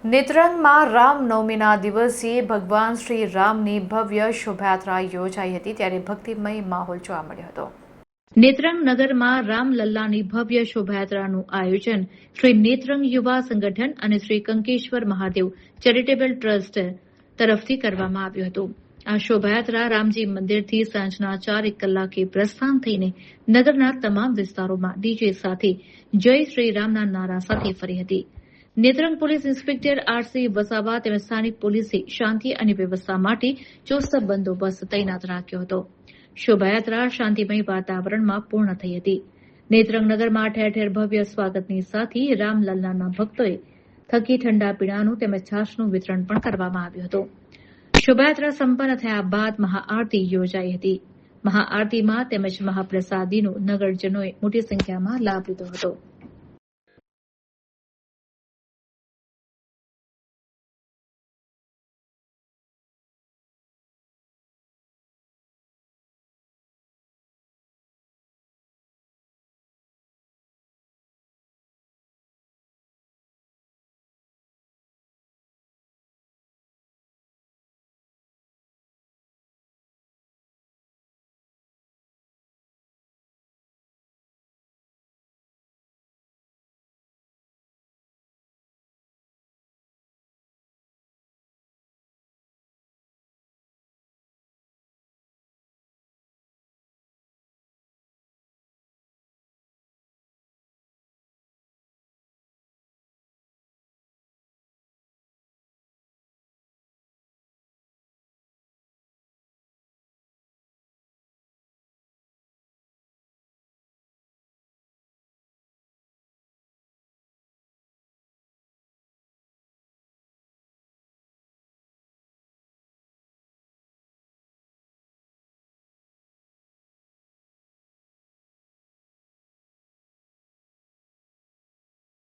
નેત્રંગમાં રામનવમીના દિવસે ભગવાન શ્રી રામની ભવ્ય શોભાયાત્રા યોજાઈ હતી ત્યારે ભક્તિમય માહોલ જોવા મળ્યો હતો। નેત્રંગ નગરમાં રામલલ્લાની ભવ્ય શોભાયાત્રાનું આયોજન શ્રી નેત્રંગ યુવા સંગઠન અને શ્રી કંકેશ્વર મહાદેવ ચેરિટેબલ ટ્રસ્ટ તરફથી કરવામાં આવ્યું હતું। આ શોભાયાત્રા રામજી મંદિરથી સાંજના 4 કલાકે પ્રસ્થાન થઈને નગરના તમામ વિસ્તારોમાં ડીજે સાથે જય શ્રી રામના નારા સાથે ફરી હતી। Netrang police inspector RC Vasava તેમજ સ્થાનિક પોલીસે શાંતિ અને વ્યવસ્થા માટે ચુસ્ત બંદોબસ્ત તૈનાત રાખ્યો હતો। શોભાયાત્રા શાંતિમય વાતાવરણમાં પૂર્ણ થઈ હતી। નેત્રંગ નગરમાં ઠેર ઠેર ભવ્ય સ્વાગતની સાથે રામલલ્લાના ભક્તોએ થકી ઠંડા પીણાનું તેમજ છાશનું વિતરણ પણ કરવામાં આવ્યું હતું। શોભાયાત્રા સંપન્ન થયા બાદ મહાઆરતી યોજાઈ હતી। મહાઆરતીમાં તેમજ મહાપ્રસાદીનો નગરજનોએ મોટી સંખ્યામાં લાભ લીધો હતો।